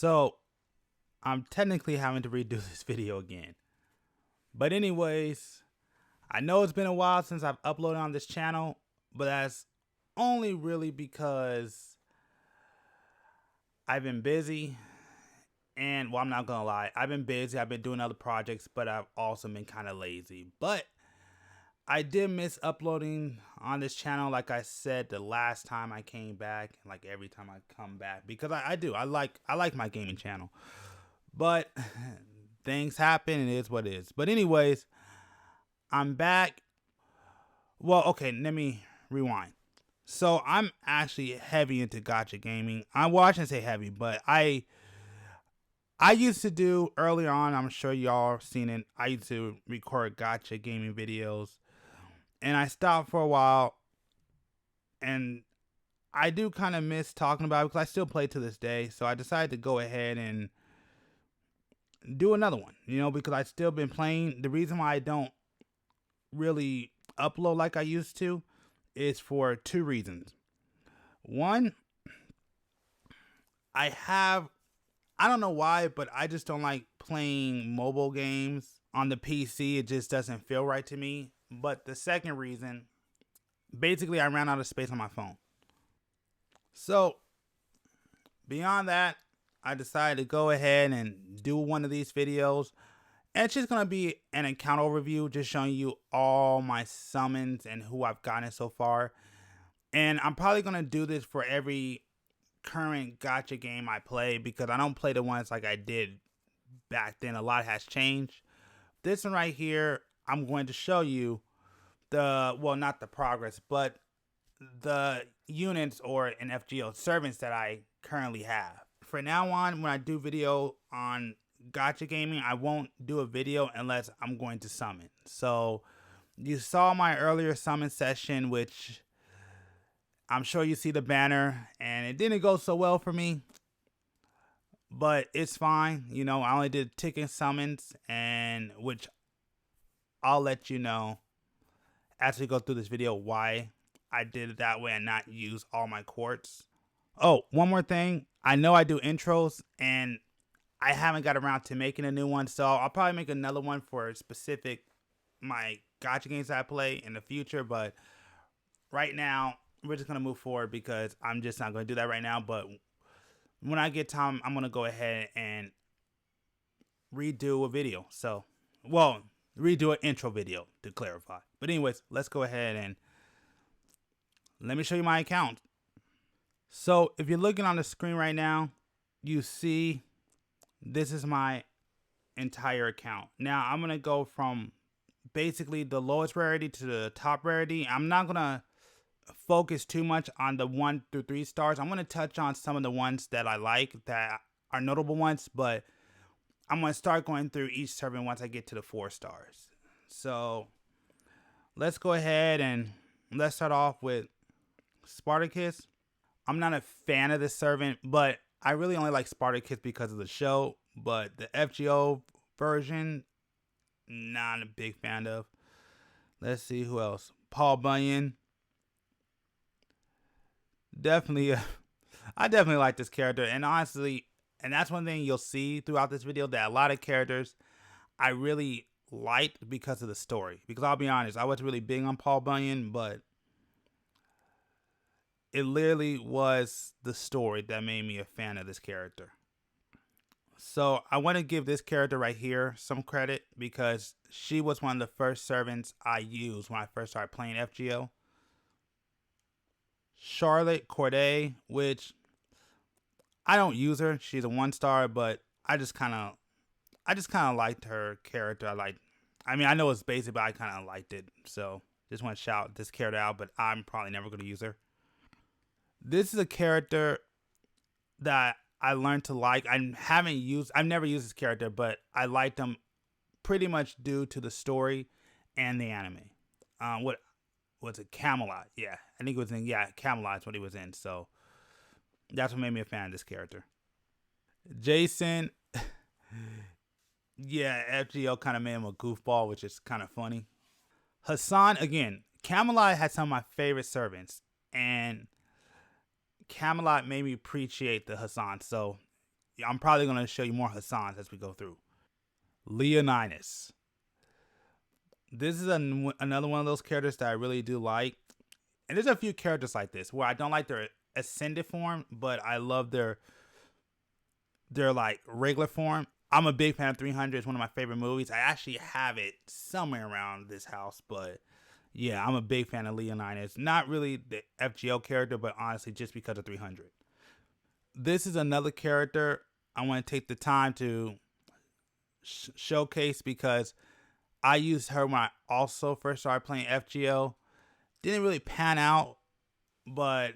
So I'm technically having to redo this video again. But anyways, I know it's been a while since I've uploaded on this channel, but that's only really because I've been busy. And, well, I'm not gonna lie, I've been busy, I've been doing other projects, but I've also been kind of lazy. But I did miss uploading on this channel, like I said the last time I came back, and like every time I come back, because I like my gaming channel. But things happen, and it is what it is. But anyways, I'm back. Well, okay, let me rewind. So I'm actually heavy into gacha gaming. Well, I shouldn't say heavy, but I used to do earlier on, I'm sure y'all seen it, I used to record gacha gaming videos. And I stopped for a while. And I do kind of miss talking about it because I still play to this day. So I decided to go ahead and do another one, because I've still been playing. The reason why I don't really upload like I used to is for two reasons. One, I don't know why, but I just don't like playing mobile games on the PC. It just doesn't feel right to me. But the second reason, basically I ran out of space on my phone. So beyond that, I decided to go ahead and do one of these videos. And it's just going to be an account overview, just showing you all my summons and who I've gotten so far. And I'm probably going to do this for every current gacha game I play, because I don't play the ones like I did back then. A lot has changed. This one right here, I'm going to show you not the progress, but the units or an FGO servants that I currently have. For now on, when I do video on gacha gaming, I won't do a video unless I'm going to summon. So you saw my earlier summon session, which I'm sure you see the banner, and it didn't go so well for me, but it's fine. I only did ticket summons, and which I'll let you know as we go through this video why I did it that way and not use all my quartz. Oh, one more thing. I know I do intros, and I haven't got around to making a new one, so I'll probably make another one for specific my gacha games that I play in the future. But right now, we're just going to move forward because I'm just not going to do that right now. But when I get time, I'm going to go ahead and redo a video. Redo an intro video to clarify. But anyways, let's go ahead and let me show you my account. So if you're looking on the screen right now, you see this is my entire account. Now I'm going to go from basically the lowest rarity to the top rarity. I'm not going to focus too much on the 1 through 3 stars. I'm going to touch on some of the ones that I like that are notable ones, but I'm going to start going through each servant once I get to the 4 stars. So let's go ahead and let's start off with Spartacus. I'm not a fan of this servant, but I really only like Spartacus because of the show. But the FGO version not a big fan of. Let's see who else. Paul Bunyan. Definitely, I definitely like this character. And honestly, and that's one thing you'll see throughout this video, that a lot of characters I really liked because of the story. Because I'll be honest, I wasn't really big on Paul Bunyan, but it literally was the story that made me a fan of this character. So I want to give this character right here some credit because she was one of the first servants I used when I first started playing FGO. Charlotte Corday, which I don't use her. She's a 1-star, but I just kind of liked her character. I mean, I know it's basic, but I kind of liked it. So just want to shout this character out, but I'm probably never going to use her. This is a character that I learned to like. I've never used this character, but I liked him pretty much due to the story and the anime. What was it? Camelot. Yeah, I think it was in, Camelot's what he was in. So that's what made me a fan of this character. Jason, yeah, FGO kind of made him a goofball, which is kind of funny. Hassan, again, Camelot had some of my favorite servants, and Camelot made me appreciate the Hassan. So I'm probably going to show you more Hassans as we go through. Leonidas. This is another one of those characters that I really do like. And there's a few characters like this where I don't like their ascended form, but I love their like regular form. I'm a big fan of 300. It's one of my favorite movies. I actually have it somewhere around this house, but yeah, I'm a big fan of Leonidas. Not really the FGO character, but honestly just because of 300. This is another character I want to take the time to showcase because I used her when I also first started playing FGO. Didn't really pan out, but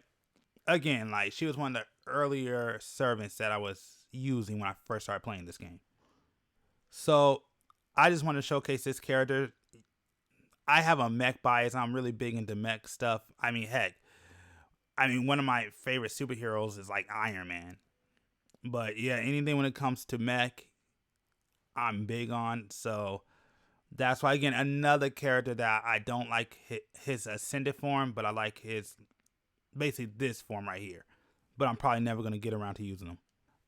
again, like, she was one of the earlier servants that I was using when I first started playing this game. So I just want to showcase this character. I have a mech bias. I'm really big into mech stuff. I mean, heck, one of my favorite superheroes is like Iron Man. But yeah, anything when it comes to mech, I'm big on. So that's why, again, another character that I don't like his ascended form, but I like his, basically this form right here. But I'm probably never going to get around to using him.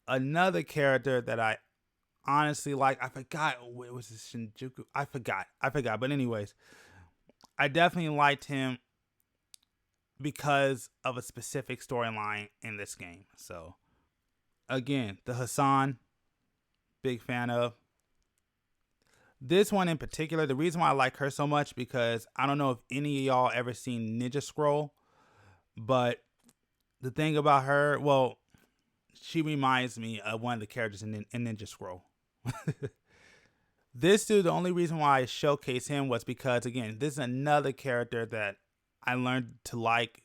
Another character that I honestly like, I forgot, what was this, Shinjuku? I forgot. But anyways, I definitely liked him because of a specific storyline in this game. So again, the Hassan, big fan of. This one in particular, the reason why I like her so much, because I don't know if any of y'all ever seen Ninja Scroll, but the thing about her, well, she reminds me of one of the characters in Ninja Scroll. This dude, the only reason why I showcase him was because, again, this is another character that I learned to like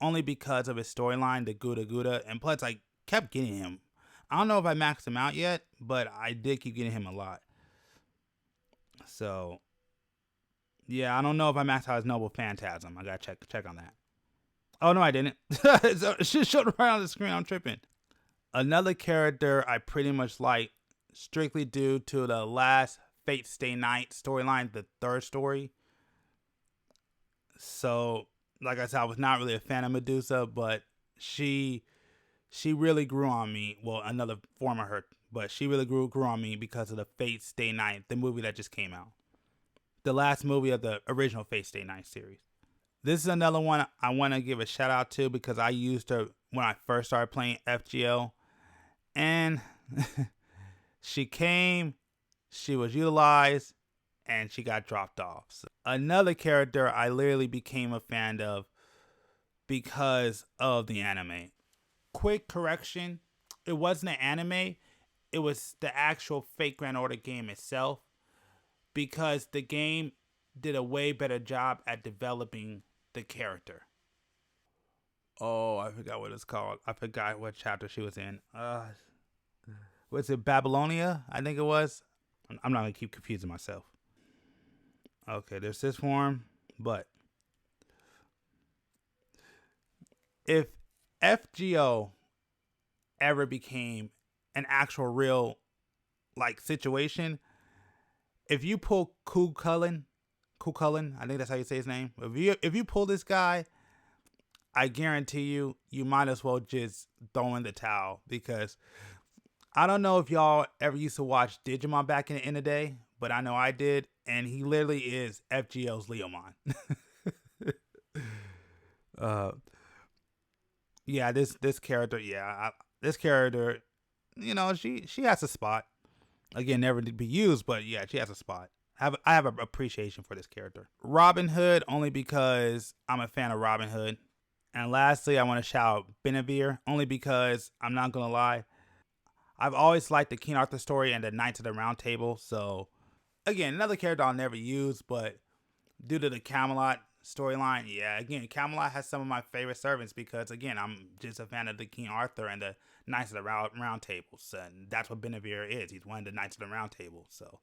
only because of his storyline, the Gouda Gouda, and plus I kept getting him. I don't know if I maxed him out yet, but I did keep getting him a lot. So yeah, I don't know if I maxed out his Noble Phantasm. I gotta check on that. Oh no, I didn't. It should show right on the screen. I'm tripping. Another character I pretty much like strictly due to the last Fate Stay Night storyline, the third story. So, like I said, I was not really a fan of Medusa, but she really grew on me. Well, another form of her, but she really grew on me because of the Fate Stay Night, the movie that just came out. The last movie of the original Fate Stay Night series. This is another one I want to give a shout out to because I used her when I first started playing FGO. And she came, she was utilized, and she got dropped off. So another character I literally became a fan of because of the anime. Quick correction, it wasn't an anime, it was the actual Fate Grand Order game itself, because the game did a way better job at developing the character. Oh, I forgot what it's called. I forgot what chapter she was in. Was it Babylonia? I think it was. I'm not going to keep confusing myself. Okay, there's this form, but if FGO ever became an actual real like situation, if you pull Cuchulainn, I think that's how you say his name. If you pull this guy, I guarantee you might as well just throw in the towel, because I don't know if y'all ever used to watch Digimon back in the day, but I know I did, and he literally is FGO's Leomon. Yeah, this character, this character, she has a spot. Again, never to be used, but yeah, she has a spot. I have an appreciation for this character. Robin Hood, only because I'm a fan of Robin Hood. And lastly, I want to shout out Bedivere, only because I'm not going to lie, I've always liked the King Arthur story and the Knights of the Round Table. So, again, another character I'll never use, but due to the Camelot storyline, again, Camelot has some of my favorite servants because, again, I'm just a fan of the King Arthur and the Knights of the Round Table. So, and that's what Bedivere is. He's one of the Knights of the Round Table. So,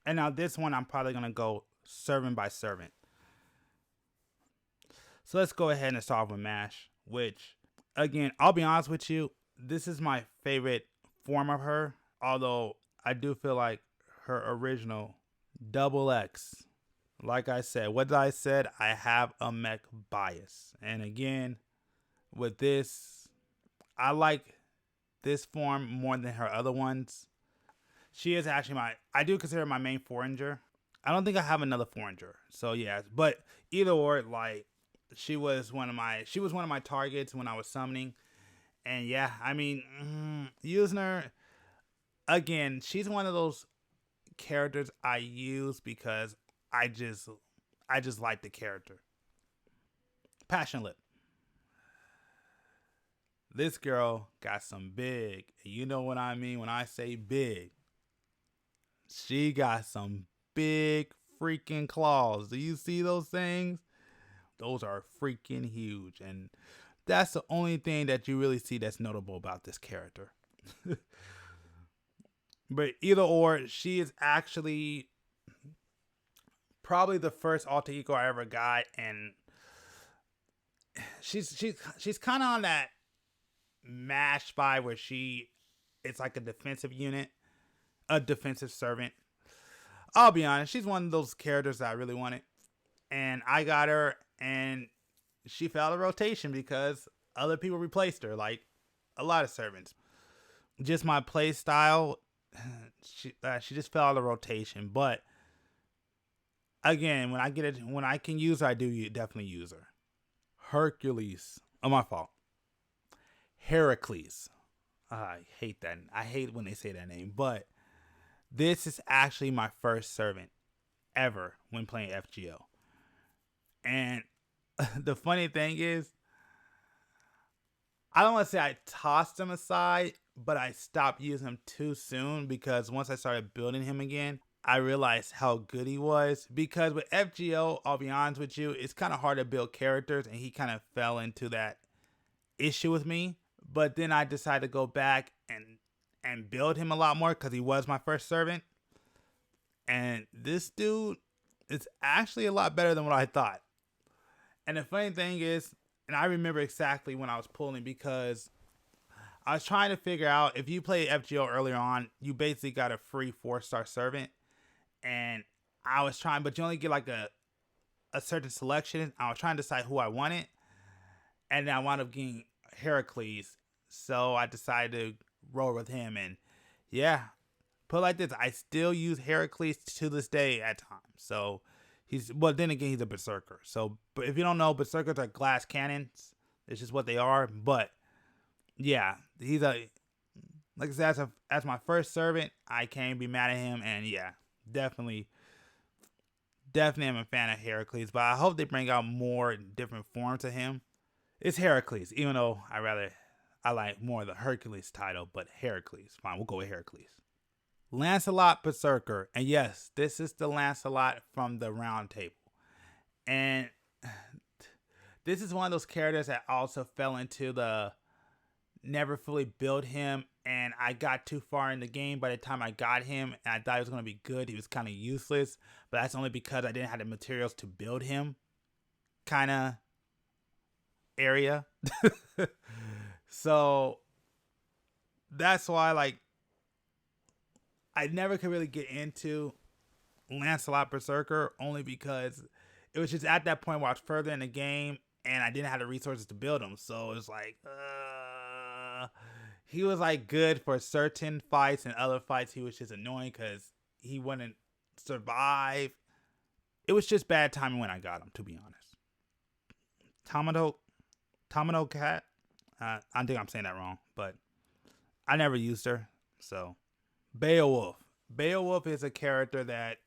and now this one, I'm probably going to go servant by servant. So let's go ahead and start off with Mash, which, again, I'll be honest with you, this is my favorite form of her, although I do feel like her original Double X, like I said, what I said, I have a mech bias. And again, with this, I like this form more than her other ones. She is actually I do consider her my main forager. I don't think I have another forager. So yeah, but either or, like, she was one of my targets when I was summoning. And yeah, I mean, using her, again, she's one of those characters I use because I just like the character. Passion Lip. This girl got some big, you know what I mean when I say big. She got some big freaking claws. Do you see those things? Those are freaking huge. And that's the only thing that you really see that's notable about this character. But either or, she is actually probably the first alter ego I ever got. And she's kind of on that Mash vibe where it's like a defensive unit. A defensive servant. I'll be honest, she's one of those characters that I really wanted. And I got her, and she fell out of rotation because other people replaced her, like a lot of servants. Just my play style, she just fell out of rotation. But again, when I can use her, I do definitely use her. Hercules. Oh, my fault. Heracles. I hate that. I hate when they say that name, but this is actually my first servant ever when playing FGO. And the funny thing is, I don't want to say I tossed him aside, but I stopped using him too soon because once I started building him again, I realized how good he was. Because with FGO, I'll be honest with you, it's kind of hard to build characters, and he kind of fell into that issue with me. But then I decided to go back and build him a lot more because he was my first servant. And this dude is actually a lot better than what I thought. And the funny thing is, and I remember exactly when I was pulling, because I was trying to figure out, if you play FGO earlier on, you basically got a free 4-star servant. And I was trying, but you only get like a certain selection. I was trying to decide who I wanted. And then I wound up getting Heracles. So I decided to roll with him. And yeah, put it like this, I still use Heracles to this day at times. So then again, he's a Berserker. So, but if you don't know, Berserkers are glass cannons. It's just what they are. But yeah, he's like I said, as my first servant, I can't be mad at him. And yeah, definitely am a fan of Heracles. But I hope they bring out more different forms of him. It's Heracles, even though I like more of the Hercules title, but Heracles. Fine, we'll go with Heracles. Lancelot Berserker. And yes, this is the Lancelot from the Round Table. And this is one of those characters that also fell into the never fully build him, and I got too far in the game by the time I got him, and I thought he was going to be good. He was kind of useless, but that's only because I didn't have the materials to build him kind of area. So that's why, like, I never could really get into Lancelot Berserker, only because it was just at that point where I was further in the game and I didn't have the resources to build him. So it was like, he was like good for certain fights, and other fights he was just annoying because he wouldn't survive. It was just bad timing when I got him, to be honest. Tamino Cat. I think I'm saying that wrong, but I never used her. So Beowulf. Beowulf is a character that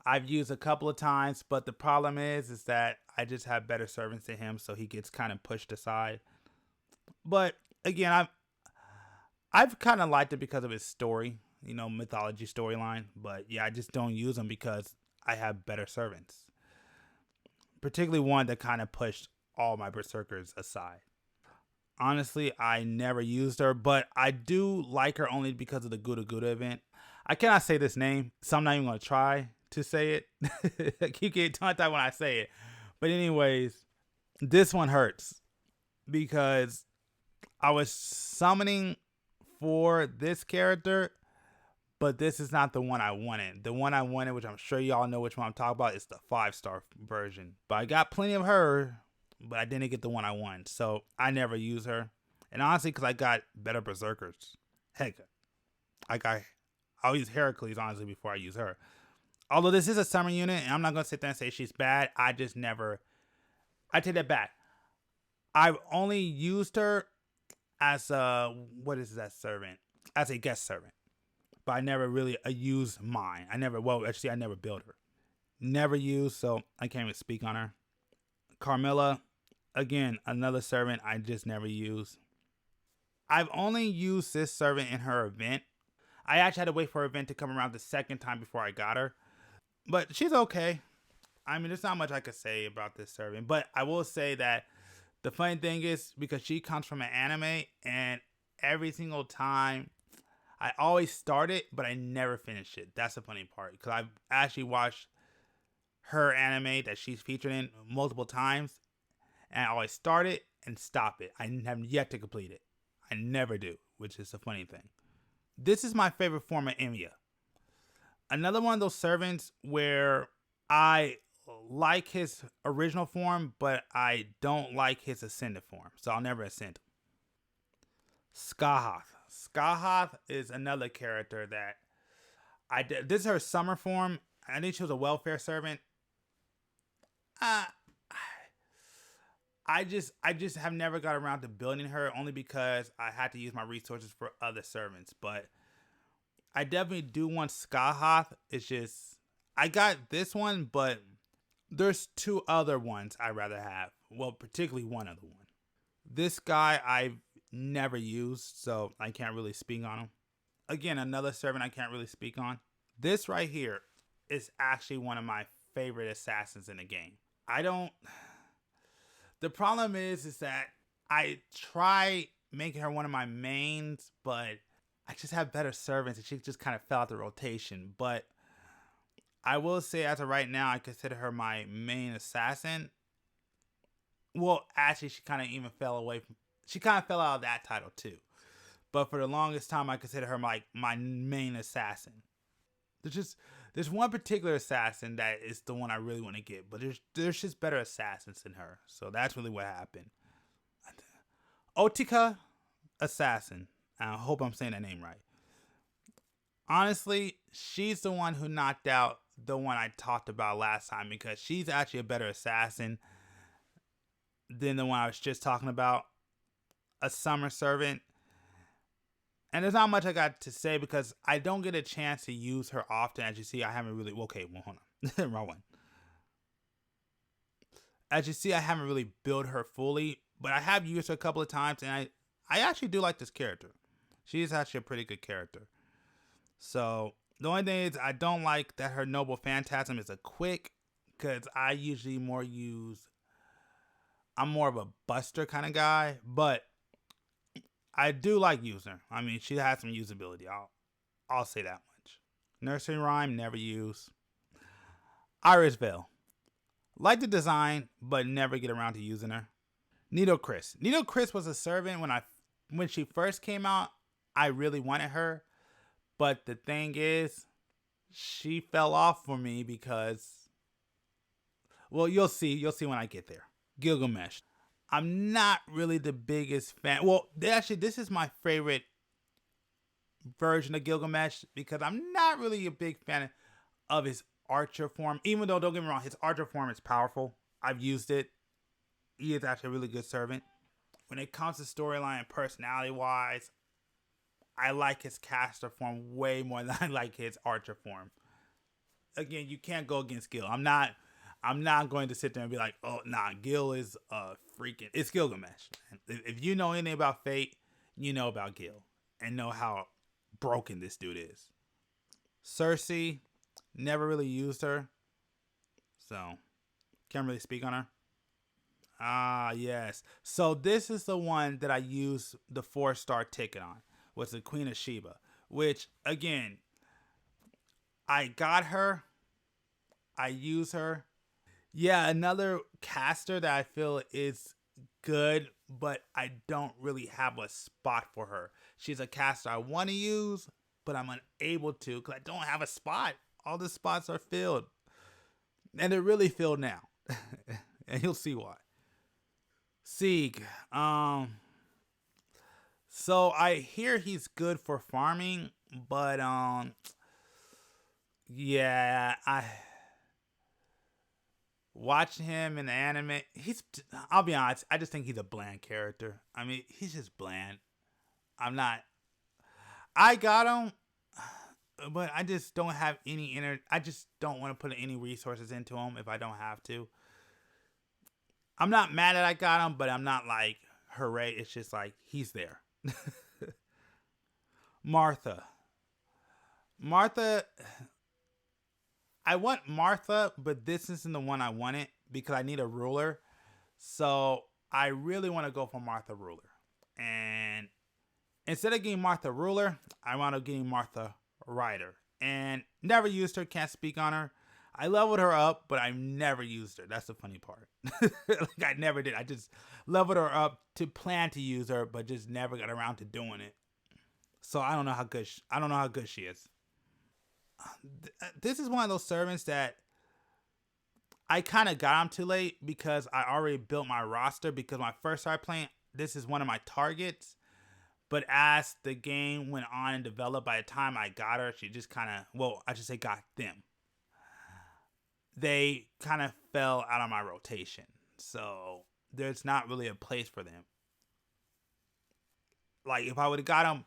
I've used a couple of times, but the problem is that I just have better servants than him, so he gets kind of pushed aside. But again, I've kind of liked it because of his story, mythology storyline. But yeah, I just don't use him because I have better servants, particularly one that kind of pushed all my berserkers aside. Honestly, I never used her, but I do like her only because of the Gouda Gouda event. I cannot say this name, so I'm not even going to try to say it. I keep getting tongue-tied when I say it. But anyways, this one hurts because I was summoning for this character, but this is not the one I wanted. The one I wanted, which I'm sure y'all know which one I'm talking about, is the 5-star version. But I got plenty of her, but I didn't get the one I wanted, so I never use her. And honestly, because I got better berserkers. Heck, I'll use Heracles, honestly, before I use her. Although this is a summer unit, and I'm not going to sit there and say she's bad. I take that back. I've only used her as servant? As a guest servant. But I never really used mine. I never built her. Never used, so I can't even speak on her. Carmilla, again, another servant I just never used. I've only used this servant in her event. I actually had to wait for her event to come around the second time before I got her. But she's okay. I mean, there's not much I could say about this servant. But I will say that the funny thing is, because she comes from an anime, and every single time, I always start it, but I never finish it. That's the funny part. Because I've actually watched her anime that she's featured in multiple times, and I always start it and stop it. I have yet to complete it. I never do, which is the funny thing. This is my favorite form of Emiya. Another one of those servants where I like his original form, but I don't like his ascended form, so I'll never ascend him. Skahath. Skahath is another character that I did. This is her summer form. I think she was a welfare servant. I just have never got around to building her, only because I had to use my resources for other servants. But I definitely do want Skahath. It's just, I got this one, but there's two other ones I'd rather have. Well, particularly one other one. This guy I've never used, so I can't really speak on him. Again, another servant I can't really speak on. This right here is actually one of my favorite assassins in the game. The problem is that I try making her one of my mains, but I just have better servants, and she just kind of fell out the rotation. But I will say, as of right now, I consider her my main assassin. Well, actually, she kind of fell out of that title too. But for the longest time, I consider her my main assassin. There's one particular assassin that is the one I really want to get, but there's just better assassins than her. So that's really what happened. Boudica assassin. I hope I'm saying that name right. Honestly, she's the one who knocked out the one I talked about last time, because she's actually a better assassin than the one I was just talking about. A summer servant. And there's not much I got to say because I don't get a chance to use her often. As you see, I haven't really... Okay, well, hold on. Wrong one. As you see, I haven't really built her fully, but I have used her a couple of times, and I actually do like this character. She's actually a pretty good character. So, the only thing is, I don't like that her Noble Phantasm is a quick because I usually I'm more of a buster kind of guy, but I do like using her. I mean, she has some usability. I'll say that much. Nursery Rhyme, never use. Iris Veil. Like the design, but never get around to using her. Nido Chris. Nido Chris was a servant when she first came out. I really wanted her, but the thing is, she fell off for me because, well, you'll see when I get there. Gilgamesh. I'm not really the biggest fan. Well, actually, this is my favorite version of Gilgamesh because I'm not really a big fan of his archer form. Even though, don't get me wrong, his archer form is powerful. I've used it. He is actually a really good servant. When it comes to storyline and personality wise, I like his caster form way more than I like his archer form. Again, you can't go against Gil. I'm not going to sit there and be like, oh, nah, Gil is it's Gilgamesh. If you know anything about Fate, you know about Gil and know how broken this dude is. Cersei, never really used her, so can't really speak on her. Ah, yes. So this is the one that I used the 4-star ticket on, was the Queen of Sheba, which, again, I got her, I use her. Yeah, another caster that I feel is good, but I don't really have a spot for her. She's a caster I want to use, but I'm unable to because I don't have a spot. All the spots are filled. And they're really filled now. And you'll see why. Sieg. So I hear he's good for farming, but yeah, watching him in the anime, I'll be honest, I just think he's a bland character. I mean, he's just bland. I got him, but I just don't have any I just don't want to put any resources into him if I don't have to. I'm not mad that I got him, but I'm not like, hooray. It's just like, he's there. Martha, I want Martha, but this isn't the one I wanted because I need a ruler. So I really want to go for Martha Ruler. And instead of getting Martha Ruler, I wound up getting Martha Rider. And never used her, can't speak on her. I leveled her up, but I never used her. That's the funny part. Like, I never did. I just leveled her up to plan to use her, but just never got around to doing it. So I don't know how good she is. This is one of those servants that I kind of got him too late because I already built my roster. Because when I first started playing, this is one of my targets. But as the game went on and developed, by the time I got her, she just kind of, well, I should say got them. They kind of fell out of my rotation. So there's not really a place for them. Like, if I would have got them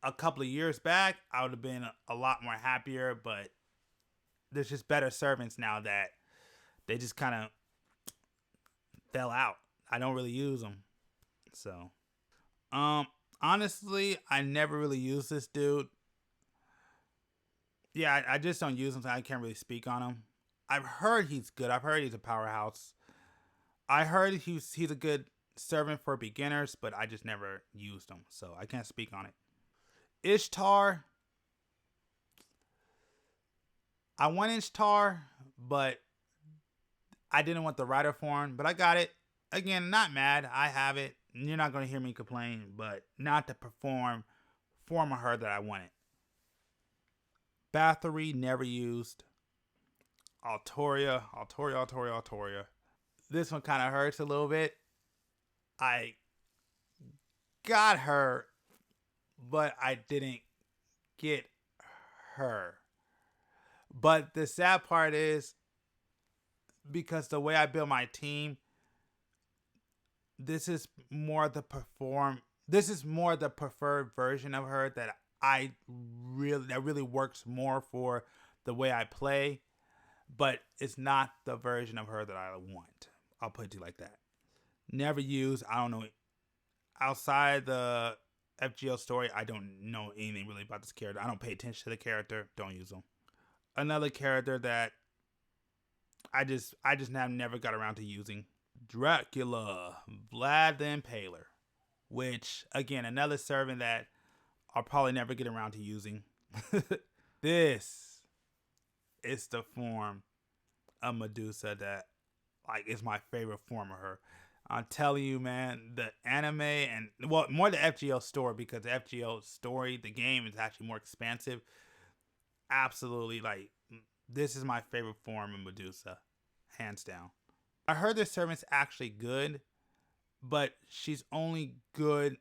a couple of years back, I would have been a lot more happier, but there's just better servants now that they just kind of fell out. I don't really use them. So, honestly, I never really use this dude. Yeah, I just don't use him, so I can't really speak on him. I've heard he's good. I've heard he's a powerhouse. I heard he's a good servant for beginners, but I just never used him, so I can't speak on it. Ishtar. I want Ishtar, but I didn't want the rider form, but I got it. Again, not mad. I have it. You're not going to hear me complain, but not the form of her that I wanted. Bathory, never used. Altoria. This one kind of hurts a little bit. I got her, but I didn't get her. But the sad part is, because the way I build my team, this is more the preferred version of her that really works more for the way I play, but it's not the version of her that I want. I'll put it to you like that. Never use. I don't know. Outside the FGO story, I don't know anything really about this character. I don't pay attention to the character. Don't use them. Another character that I just have never got around to using. Dracula, Vlad the Impaler, which again another servant that I'll probably never get around to using. This is the form of Medusa that like is my favorite form of her. I'm telling you, man, the anime and well, more the FGO story because the FGO story, the game is actually more expansive. Absolutely, like this is my favorite form of Medusa, hands down. I heard this servant's actually good, but she's only good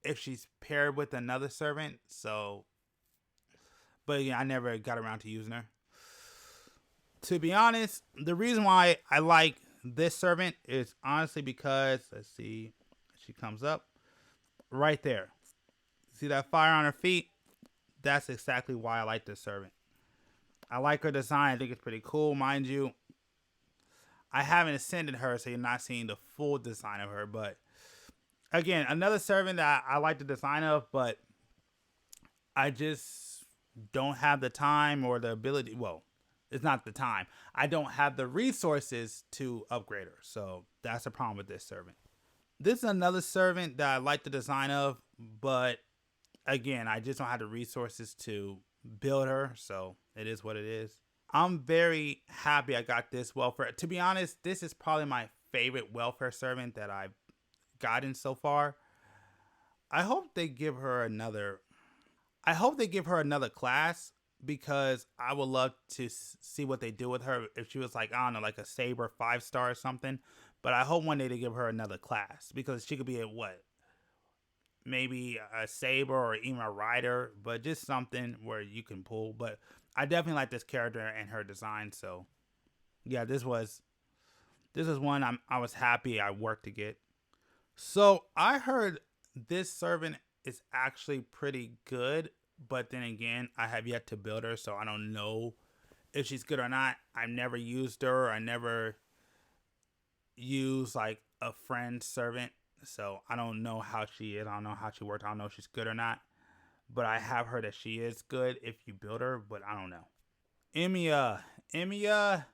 if she's paired with another servant. So, but yeah, I never got around to using her. To be honest, the reason why I like this servant is honestly because let's see, she comes up right there. See that fire on her feet? That's exactly why I like this servant. I like her design. I think it's pretty cool, mind you. I haven't ascended her, so you're not seeing the full design of her. But again, another servant that I like the design of, but I just don't have the time or the ability. Well, it's not the time. I don't have the resources to upgrade her. So that's the problem with this servant. This is another servant that I like the design of, but again, I just don't have the resources to build her. So it is what it is. I'm very happy I got this welfare. To be honest, this is probably my favorite welfare servant that I've gotten so far. I hope they give her another class because I would love to see what they do with her if she was like, I don't know, like a Saber 5-star or something. But I hope one day they give her another class because she could be a what? Maybe a Saber or even a Rider, but just something where you can pull. But I definitely like this character and her design. So yeah, this was one I was happy I worked to get. So I heard this servant is actually pretty good, but then again, I have yet to build her, so I don't know if she's good or not. I've never used her. I never used like a friend servant, so I don't know how she is. I don't know how she works. I don't know if she's good or not, but I have heard that she is good if you build her, but I don't know. Emiya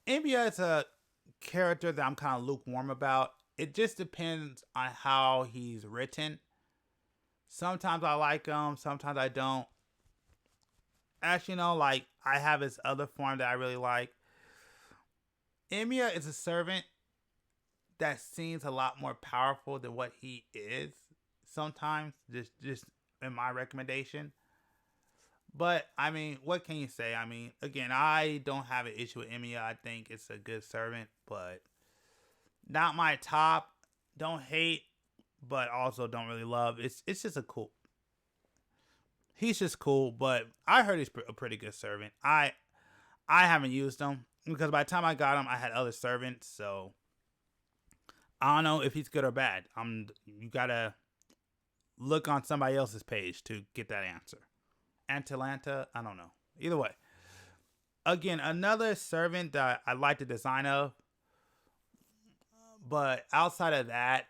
is a character that I'm kind of lukewarm about. It just depends on how he's written. Sometimes I like him, sometimes I don't. Actually, like I have his other form that I really like. Emiya is a servant that seems a lot more powerful than what he is. Sometimes, just in my recommendation. But I mean, what can you say? I mean, again, I don't have an issue with Emiya. I think it's a good servant, but not my top. Don't hate, but also don't really love. It's just a cool. He's just cool, but I heard he's a pretty good servant. I haven't used him because by the time I got him, I had other servants, so I don't know if he's good or bad. You gotta look on somebody else's page to get that answer. Atalanta, I don't know. Either way, again, another servant that I like the design of, but outside of that,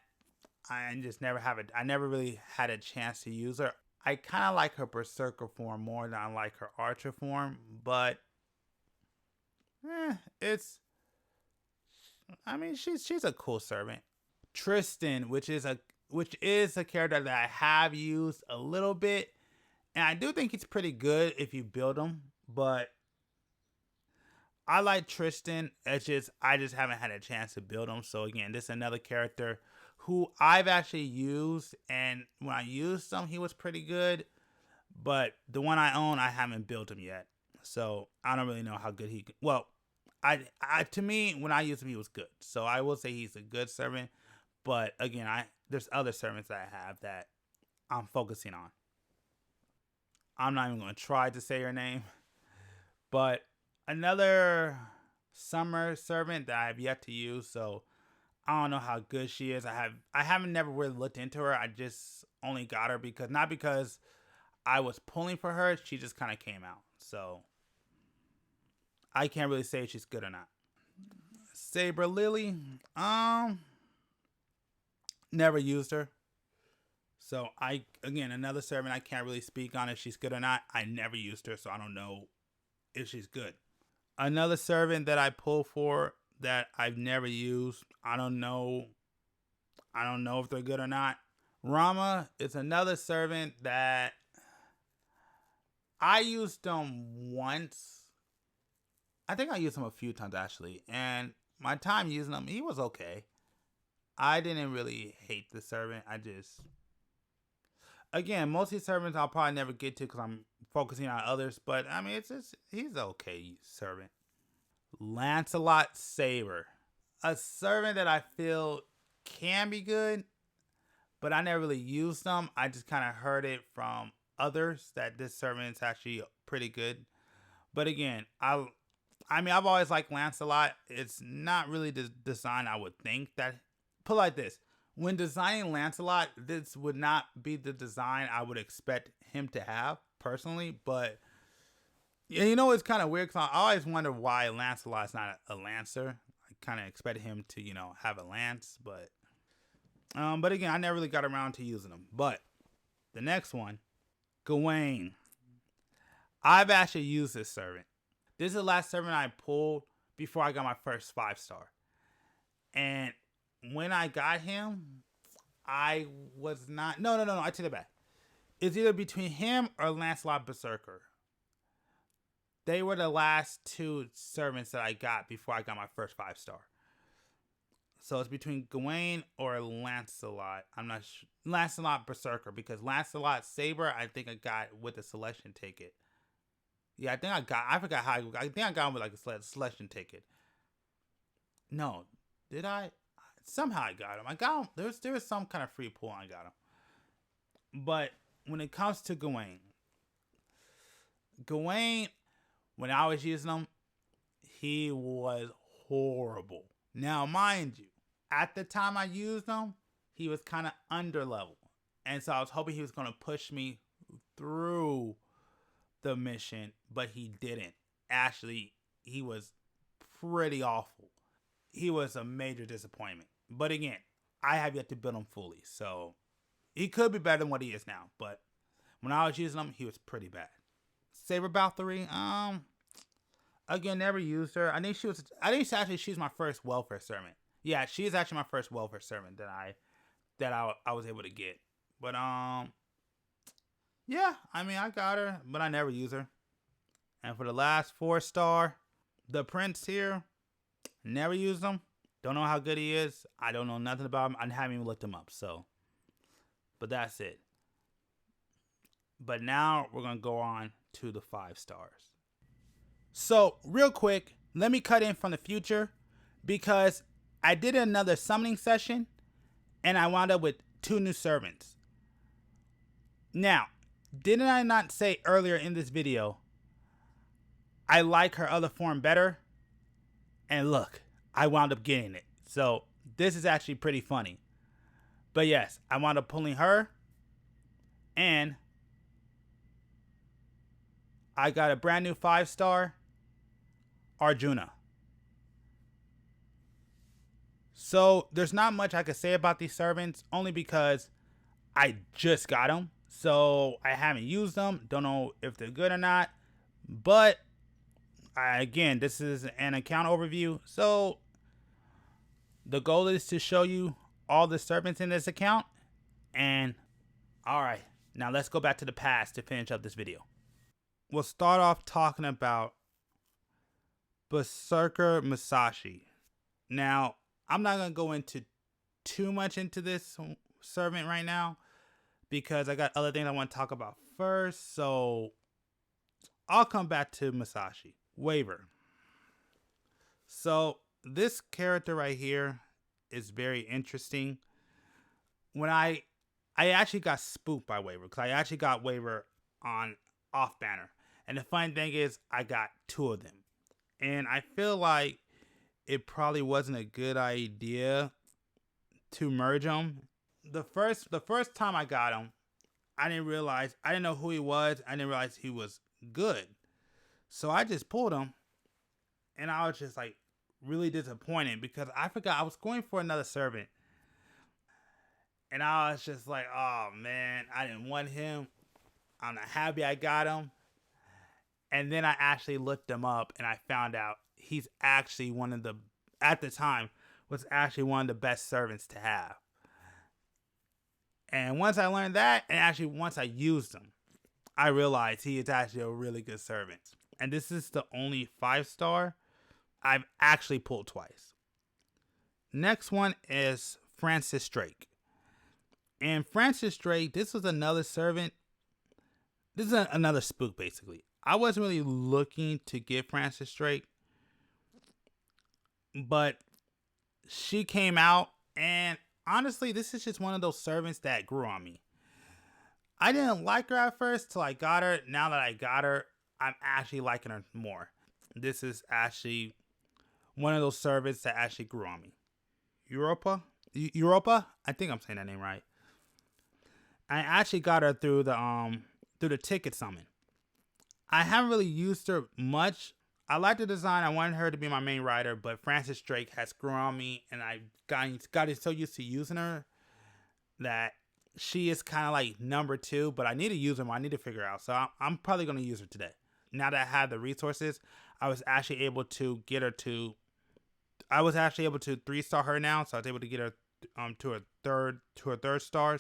I just never have it. I never really had a chance to use her. I kind of like her Berserker form more than I like her Archer form, but she's a cool servant. Tristan, which is a character that I have used a little bit, and I do think he's pretty good if you build him, but I like Tristan. I just haven't had a chance to build him. So again, this is another character who I've actually used, and when I used him, he was pretty good. But the one I own, I haven't built him yet, so I don't really know how good he. Well, to me, when I used him, he was good. So I will say he's a good servant. But again, there's other servants that I have that I'm focusing on. I'm not even going to try to say her name, but another summer servant that I have yet to use. So I don't know how good she is. I haven't never really looked into her. I just only got her not because I was pulling for her. She just kind of came out. So I can't really say if she's good or not. Saber Lily, never used her. So again, another servant I can't really speak on if she's good or not. I never used her, so I don't know if she's good. Another servant that I pull for that I've never used, I don't know if they're good or not. Rama is another servant that I used them once. I think I used him a few times actually, and my time using him, he was okay. I didn't really hate the servant. Again, most of these servants I'll probably never get to because I'm focusing on others, but I mean, he's an okay servant. Lancelot Saber, a servant that I feel can be good, but I never really used them. I just kind of heard it from others that this servant is actually pretty good. But again, I've always liked Lancelot. It's not really the design I would think that. Put it like this: when designing Lancelot, this would not be the design I would expect him to have personally. But yeah, you know, it's kind of weird because I always wonder why Lancelot's not a lancer. I kind of expected him to, have a lance, but again, I never really got around to using them. But the next one, Gawain. I've actually used this servant. This is the last servant I pulled before I got my first 5-star. And when I got him, I was not... No, I take it back. It's either between him or Lancelot Berserker. They were the last 2 servants that I got before I got my first 5-star. So it's between Gawain or Lancelot. I'm not sure. Lancelot Berserker, because Lancelot Saber, I think I got with a selection ticket. Yeah, I forgot how, I think I got him with like a selection ticket. No, did I? Somehow I got him. There was some kind of free pull I got him. But when it comes to Gawain, when I was using him, he was horrible. Now, mind you, at the time I used him, he was kind of underleveled. And so I was hoping he was going to push me through the mission, but he didn't. Actually, he was pretty awful. He was a major disappointment. But again, I have yet to build him fully. So he could be better than what he is now. But when I was using him, he was pretty bad. Saber Balthury, again, never used her. I think she's my first welfare servant. Yeah, she's actually my first welfare servant that I was able to get. But yeah, I got her, but I never use her. And for the last 4-star, the Prince here, never used him. Don't know how good he is. I don't know nothing about him. I haven't even looked him up. So, but that's it. But now we're gonna go on to the 5 stars. So real quick, let me cut in from the future because I did another summoning session and I wound up with 2 new servants. Now, didn't I not say earlier in this video, I like her other form better? And look, I wound up getting it. So this is actually pretty funny. But yes, I wound up pulling her and I got a brand new 5-star, Arjuna. So there's not much I could say about these servants, only because I just got them. So I haven't used them. Don't know if they're good or not. But again, this is an account overview. So the goal is to show you all the servants in this account. And all right, now let's go back to the past to finish up this video. We'll start off talking about Berserker Musashi. Now, I'm not going to go into too much into this servant right now because I got other things I want to talk about first. So I'll come back to Musashi. Waver. So this character right here is very interesting. When I actually got spooked by Waver because I actually got Waver on off banner. And the funny thing is I got 2 of them. And I feel like it probably wasn't a good idea to merge them. The first time I got him, I didn't know who he was. I didn't realize he was good. So I just pulled him and I was just like really disappointed because I forgot I was going for another servant. And I was just like, oh man, I didn't want him. I'm not happy I got him. And then I actually looked him up and I found out he's actually one of the, at the time, was actually one of the best servants to have. And once I learned that, and actually once I used him, I realized he is actually a really good servant. And this is the only 5-star I've actually pulled twice. Next one is Francis Drake. And Francis Drake, this was another servant. This is another spook, basically. I wasn't really looking to get Francis Drake, but she came out, and honestly, this is just one of those servants that grew on me. I didn't like her at first till I got her. Now that I got her, I'm actually liking her more. This is actually one of those servants that actually grew on me. Europa? I think I'm saying that name right. I actually got her through the ticket summon. I haven't really used her much. I like the design. I wanted her to be my main rider, but Francis Drake has grown on me, and I got so used to using her that she is kind of like number 2, but I need to use her more. I need to figure out. So I'm probably going to use her today. Now that I have the resources, I was actually able to get her to, 3-star her now. So I was able to get her to a third star.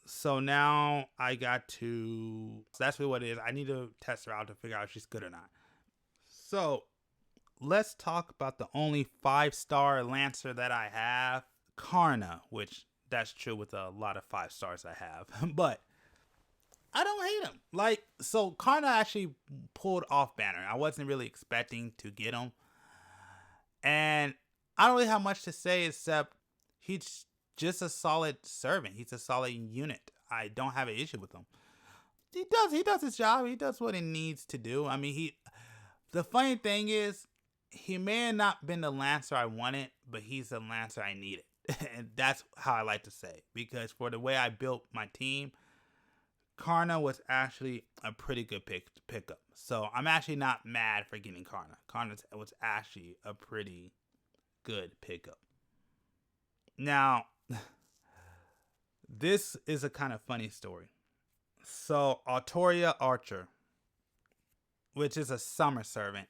So now I got to, so that's really what it is. I need to test her out to figure out if she's good or not. So let's talk about the only 5-star Lancer that I have, Karna, which that's true with a lot of 5-stars I have, but I don't hate him. Like, so Karna actually pulled off Banner. I wasn't really expecting to get him. And I don't really have much to say except he's just a solid servant. He's a solid unit. I don't have an issue with him. He does his job. He does what he needs to do. I mean, the funny thing is, he may have not been the Lancer I wanted, but he's the Lancer I needed. And that's how I like to say, because for the way I built my team, Karna was actually a pretty good pickup. So I'm actually not mad for getting Karna. Karna was actually a pretty good pickup. Now, this is a kind of funny story. So Castoria Archer, which is a summer servant.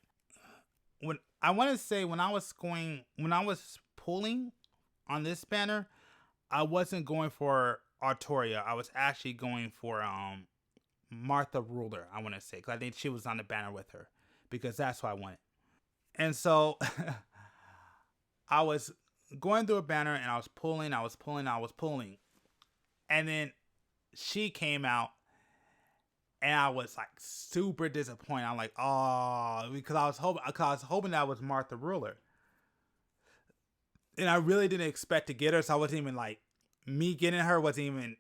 When I was pulling on this banner, I wasn't going for Artoria. I was actually going for Martha Ruler, I want to say, because I think she was on the banner with her, because that's what I wanted. And so I was going through a banner and I was pulling. And then she came out and I was like super disappointed. I'm like, oh, because I was hoping that was Martha Ruler. And I really didn't expect to get her, so I wasn't even like, me getting her wasn't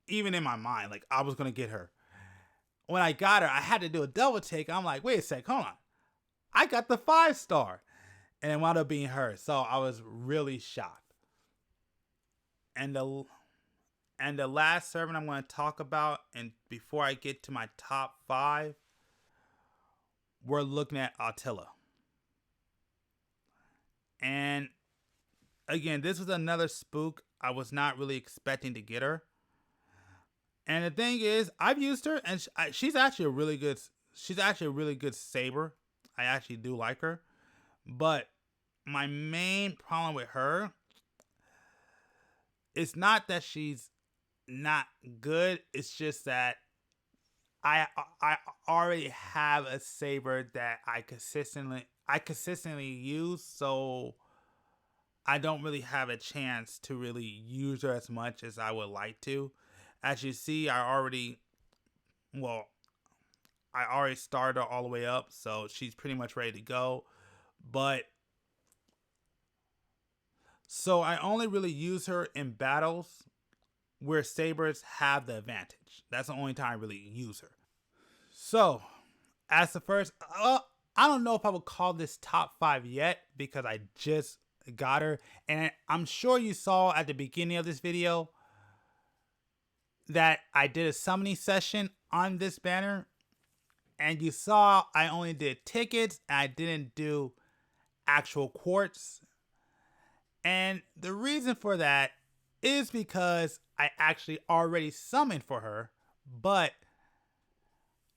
even in my mind. Like, I was going to get her. When I got her, I had to do a double take. I'm like, wait a sec, hold on. I got the 5-star. And it wound up being her. So I was really shocked. And the last servant I'm going to talk about, and before I get to my top 5, we're looking at Attila. And again, this was another spook. I was not really expecting to get her. And the thing is, I've used her, and she's actually a really good Saber. I actually do like her. But my main problem with her is not that she's not good. It's just that I already have a Saber that I consistently use, so I don't really have a chance to really use her as much as I would like to. As you see, I already started her all the way up, so she's pretty much ready to go. But so I only really use her in battles where Sabers have the advantage. That's the only time I really use her. So, as the first, I don't know if I would call this top 5 yet, because I just got her. And I'm sure you saw at the beginning of this video that I did a summoning session on this banner. And you saw I only did tickets, and I didn't do actual quartz. And the reason for that is because I actually already summoned for her, but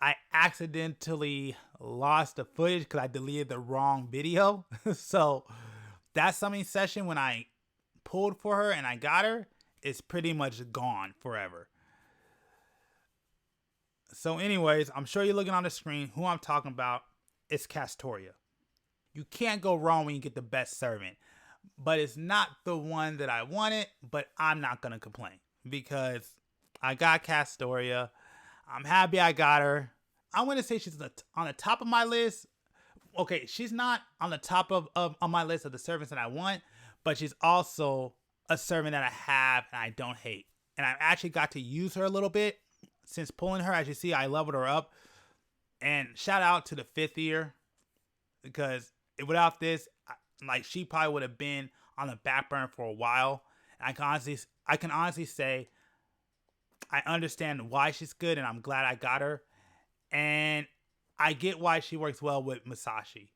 I accidentally lost the footage because I deleted the wrong video. So that summoning session when I pulled for her and I got her is pretty much gone forever. So anyways, I'm sure you're looking on the screen. Who I'm talking about is Castoria. You can't go wrong when you get the best servant. But it's not the one that I wanted, but I'm not going to complain because I got Castoria. I'm happy I got her. I want to say she's on the top of my list. Okay, she's not on the top of on my list of the servants that I want, but she's also a servant that I have and I don't hate. And I actually got to use her a little bit since pulling her. As you see, I leveled her up. And shout out to the 5th year because without this, like she probably would have been on the back burner for a while. And I can honestly say I understand why she's good, and I'm glad I got her. And I get why she works well with Musashi.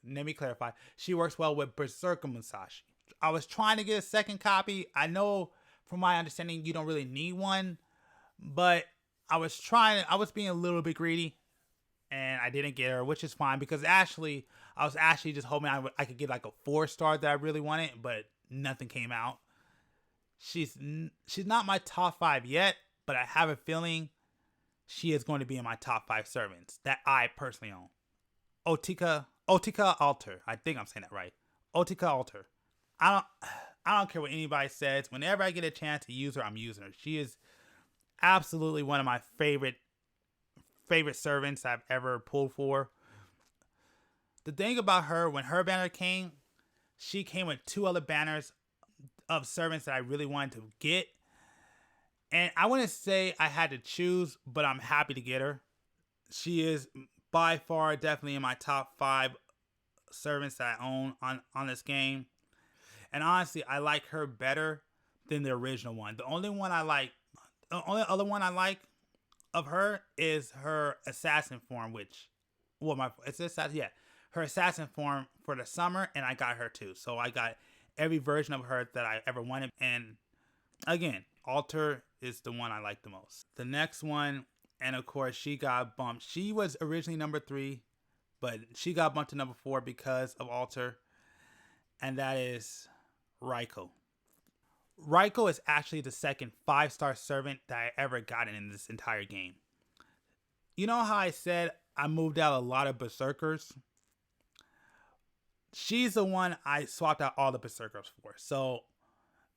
Let me clarify. She works well with Berserker Musashi. I was trying to get a second copy. I know from my understanding you don't really need one, but I was being a little bit greedy, and I didn't get her, which is fine because I was actually just hoping I could get like a 4-star that I really wanted, but nothing came out. She's not my top 5 yet, but I have a feeling she is going to be in my top 5 servants that I personally own. Boudica Alter. I think I'm saying that right. Boudica Alter. I don't care what anybody says. Whenever I get a chance to use her, I'm using her. She is absolutely one of my favorite servants I've ever pulled for. The thing about her, when her banner came, she came with 2 other banners of servants that I really wanted to get. And I wouldn't say I had to choose, but I'm happy to get her. She is by far definitely in my top 5 servants that I own on this game. And honestly, I like her better than the original one. The only other one I like of her is her assassin form, her assassin form for the summer, and I got her too. So I got every version of her that I ever wanted. And again, Alter is the one I like the most. The next one, and of course, she got bumped. She was originally number 3, but she got bumped to number 4 because of Alter, and that is Raiko. Raiko is actually the second 5-star servant that I ever gotten in this entire game. You know how I said I moved out a lot of Berserkers? She's the one I swapped out all the Berserkers for. So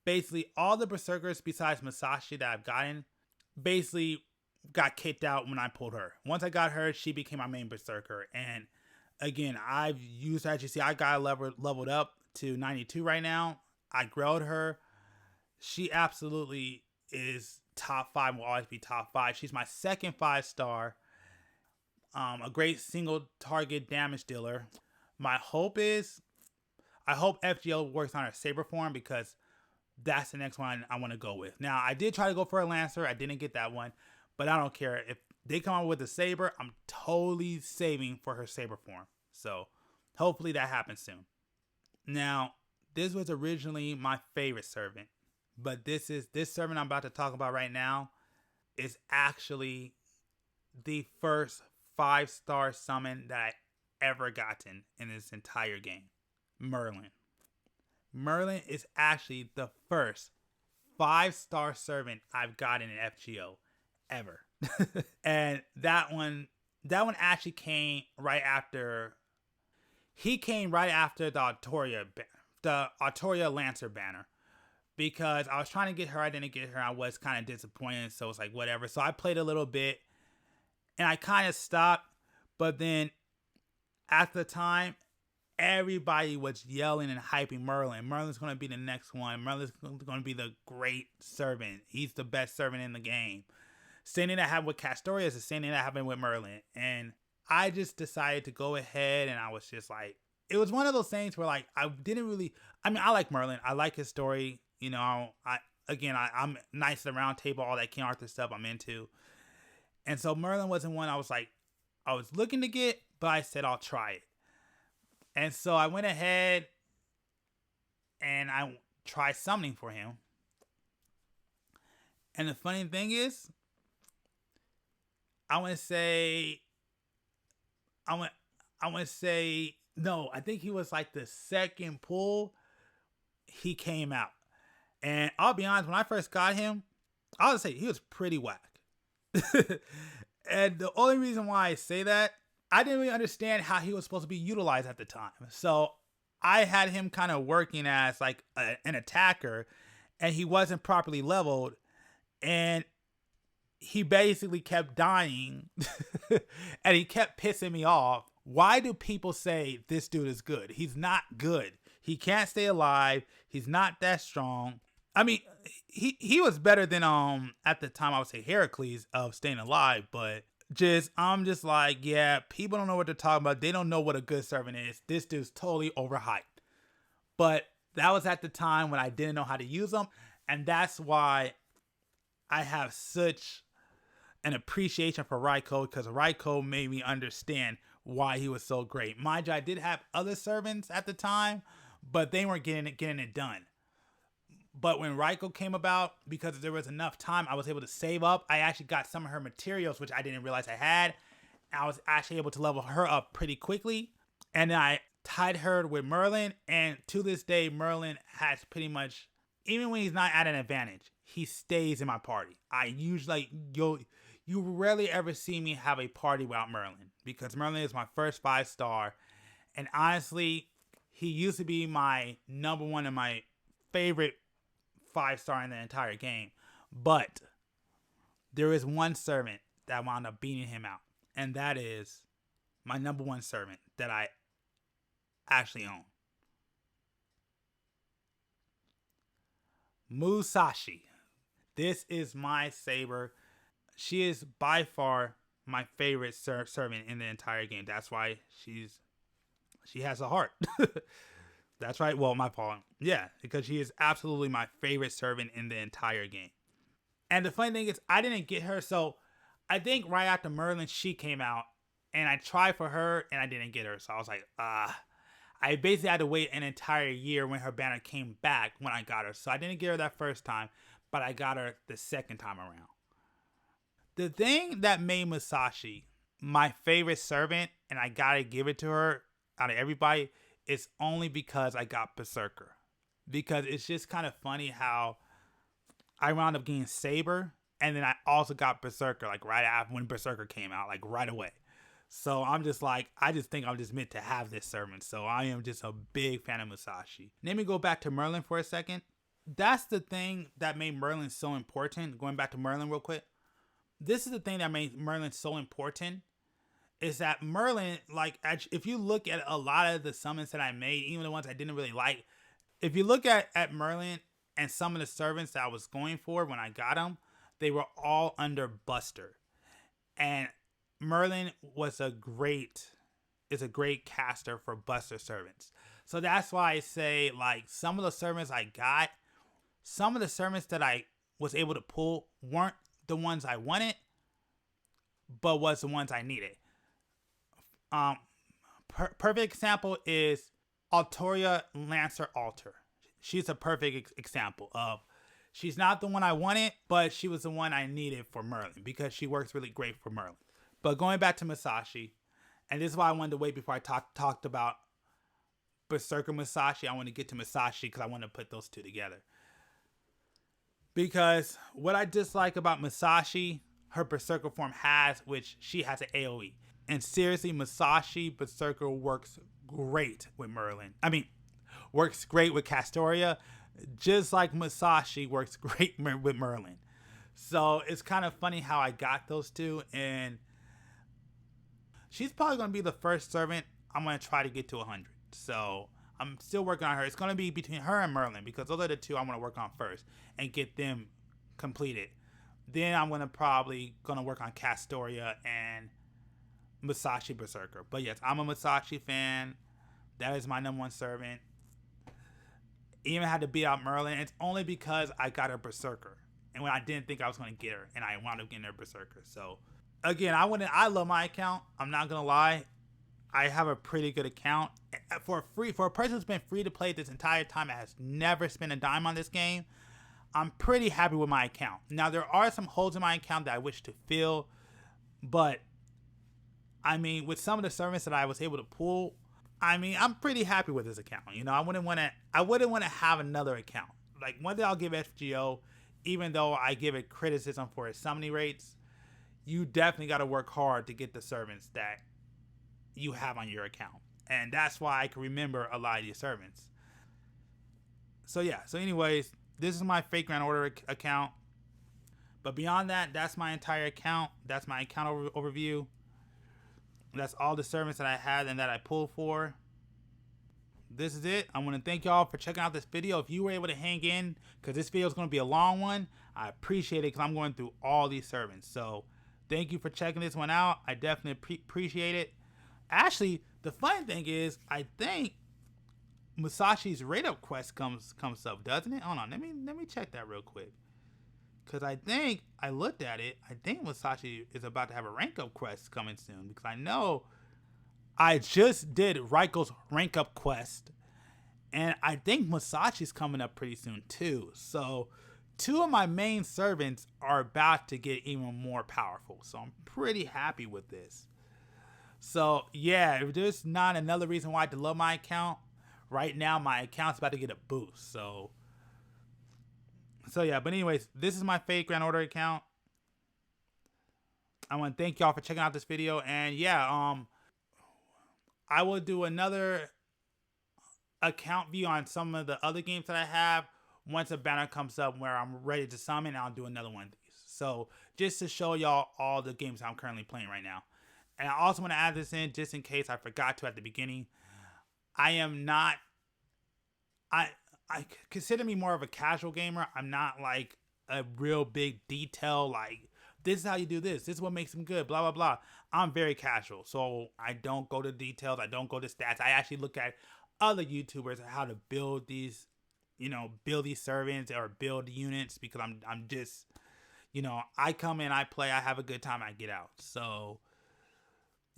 basically all the Berserkers besides Musashi that I've gotten basically got kicked out when I pulled her. Once I got her, she became my main Berserker. And again, I've used her. As you see, I got leveled up to 92 right now. I growed her. She absolutely is top 5, will always be top 5. She's my second 5-star. A great single target damage dealer. My hope is, I hope FGO works on her Saber form because that's the next one I want to go with. Now, I did try to go for a Lancer. I didn't get that one, but I don't care. If they come out with a Saber, I'm totally saving for her Saber form. So hopefully that happens soon. Now, this was originally my favorite servant, but this servant I'm about to talk about right now is actually the first 5-star summon that I ever gotten in this entire game. Merlin. Merlin is actually the first 5-star servant I've gotten in FGO ever. And that one actually came right after. He came right after the Artoria Lancer banner. Because I was trying to get her, I didn't get her. I was kind of disappointed, so it's like whatever. So I played a little bit, and I kind of stopped. But then, at the time, everybody was yelling and hyping Merlin. Merlin's going to be the next one. Merlin's going to be the great servant. He's the best servant in the game. Same thing that happened with Castoria is the same thing that happened with Merlin. And I just decided to go ahead, and I was just like, it was one of those things where like I like Merlin. I like his story. You know, I'm nice at the round table, all that King Arthur stuff I'm into. And so Merlin wasn't one I was looking to get, but I said I'll try it. And so I went ahead and I tried summoning for him. And the funny thing is, I want to say, I want, I want to say, no, I think he was like the second pull he came out. And I'll be honest, when I first got him, I would say he was pretty whack. And the only reason why I say that, I didn't really understand how he was supposed to be utilized at the time. So I had him kind of working as like an attacker, and he wasn't properly leveled, and he basically kept dying, and he kept pissing me off. Why do people say this dude is good? He's not good. He can't stay alive. He's not that strong. I mean, he was better than at the time I would say Heracles of staying alive, but I'm just like, yeah, people don't know what they're talking about. They don't know what a good servant is. This dude's totally overhyped. But that was at the time when I didn't know how to use them, and that's why I have such an appreciation for Raiko, because Raiko made me understand why he was so great. Mind you, I did have other servants at the time, but they weren't getting it done. But when Raiko came about, because there was enough time, I was able to save up. I actually got some of her materials, which I didn't realize I had. I was actually able to level her up pretty quickly. And then I tied her with Merlin. And to this day, Merlin has pretty much, even when he's not at an advantage, he stays in my party. I usually, you rarely ever see me have a party without Merlin, because Merlin is my first 5-star. And honestly, he used to be my number one and my favorite 5-star in the entire game. But there is one servant that wound up beating him out, and that is my number one servant that I actually own. Musashi. This is my Saber. She is by far my favorite servant in the entire game. That's why she has a heart. That's right. Well, my fault. Yeah, because she is absolutely my favorite servant in the entire game. And the funny thing is, I didn't get her. So I think right after Merlin, she came out, and I tried for her, and I didn't get her. So I was like, I basically had to wait an entire year when her banner came back when I got her. So I didn't get her that first time, but I got her the second time around. The thing that made Musashi my favorite servant, and I gotta give it to her out of everybody, it's only because I got Berserker. Because it's just kind of funny how I wound up getting Saber, and then I also got Berserker, like right after when Berserker came out, like right away. So I'm just like, I just think I'm just meant to have this servant. So I am just a big fan of Musashi. Let me go back to Merlin for a second. That's the thing that made Merlin so important. Going back to Merlin real quick. This is the thing that made Merlin so important. Is that Merlin, like, if you look at a lot of the summons that I made, even the ones I didn't really like, if you look at Merlin and some of the servants that I was going for when I got them, they were all under Buster. And Merlin is a great caster for Buster servants. So that's why I say, like, some of the servants I got, some of the servants that I was able to pull weren't the ones I wanted, but was the ones I needed. Perfect example is Altoria Lancer Alter. She's a perfect example of, she's not the one I wanted, but she was the one I needed for Merlin because she works really great for Merlin. But going back to Musashi, and this is why I wanted to wait before I talked about Berserker Musashi. I want to get to Musashi because I want to put those two together. Because what I dislike about Musashi, her Berserker form has, which she has an AoE. And seriously, Musashi Berserker works great with Merlin. I mean, works great with Castoria, just like Musashi works great with Merlin. So it's kind of funny how I got those two. And she's probably going to be the first servant I'm going to try to get to 100. So I'm still working on her. It's going to be between her and Merlin because those are the two I'm going to work on first and get them completed. Then I'm going to work on Castoria and Musashi Berserker. But yes, I'm a Musashi fan. That is my number one servant. Even had to beat out Merlin. It's only because I got her Berserker. And when I didn't think I was going to get her. And I wound up getting her Berserker. So, again, I love my account. I'm not going to lie. I have a pretty good account. For a person who's been free to play this entire time and has never spent a dime on this game, I'm pretty happy with my account. Now, there are some holes in my account that I wish to fill. But I mean, with some of the servants that I was able to pull, I mean, I'm pretty happy with this account. You know, I wouldn't want to have another account. Like, one thing I'll give FGO, even though I give it criticism for its summoning rates, you definitely got to work hard to get the servants that you have on your account. And that's why I can remember a lot of these servants. So yeah, so anyways, this is my fake Grand Order account. But beyond that, that's my entire account. That's my account overview. That's all the servants that I had and that I pulled for. This is it. I want to thank y'all for checking out this video. If you were able to hang in, because this video is going to be a long one, I appreciate it because I'm going through all these servants. So thank you for checking this one out. I definitely appreciate it. Actually, the funny thing is, I think Musashi's rate up quest comes up, doesn't it? Hold on, let me check that real quick. Because I think I looked at it. I think Musashi is about to have a rank up quest coming soon. Because I know I just did Raiko's rank up quest. And I think Musashi's coming up pretty soon too. So 2 of my main servants are about to get even more powerful. So I'm pretty happy with this. So yeah, if there's not another reason why to love my account, right now my account's about to get a boost. So yeah, but anyways, this is my fake Grand Order account. I want to thank y'all for checking out this video. And yeah, I will do another account view on some of the other games that I have once a banner comes up where I'm ready to summon. I'll do another one of these. So just to show y'all all the games I'm currently playing right now. And I also want to add this in just in case I forgot to at the beginning. I consider me more of a casual gamer. I'm not like a real big detail, like, this is how you do this. This is what makes them good, blah, blah, blah. I'm very casual. So I don't go to details. I don't go to stats. I actually look at other YouTubers how to build these, build these servants or build units, because I'm just, I come in, I play, I have a good time, I get out. So,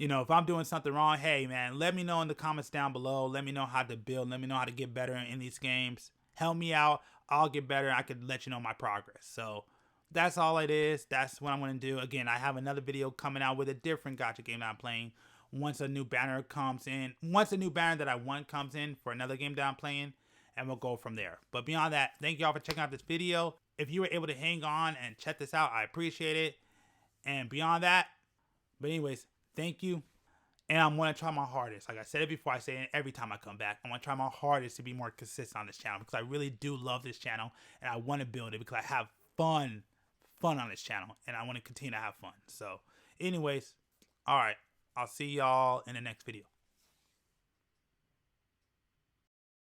if I'm doing something wrong, hey, man, let me know in the comments down below. Let me know how to build. Let me know how to get better in these games. Help me out. I'll get better. I could let you know my progress. So that's all it is. That's what I'm going to do. Again, I have another video coming out with a different gacha game that I'm playing. Once a new banner comes in. Once a new banner that I want comes in for another game that I'm playing. And we'll go from there. But beyond that, thank y'all for checking out this video. If you were able to hang on and check this out, I appreciate it. And beyond that, but anyways, thank you. And I'm going to try my hardest. Like I said it before, I say it every time I come back. I'm going to try my hardest to be more consistent on this channel, because I really do love this channel and I want to build it because I have fun on this channel and I want to continue to have fun. So anyways, all right. I'll see y'all in the next video.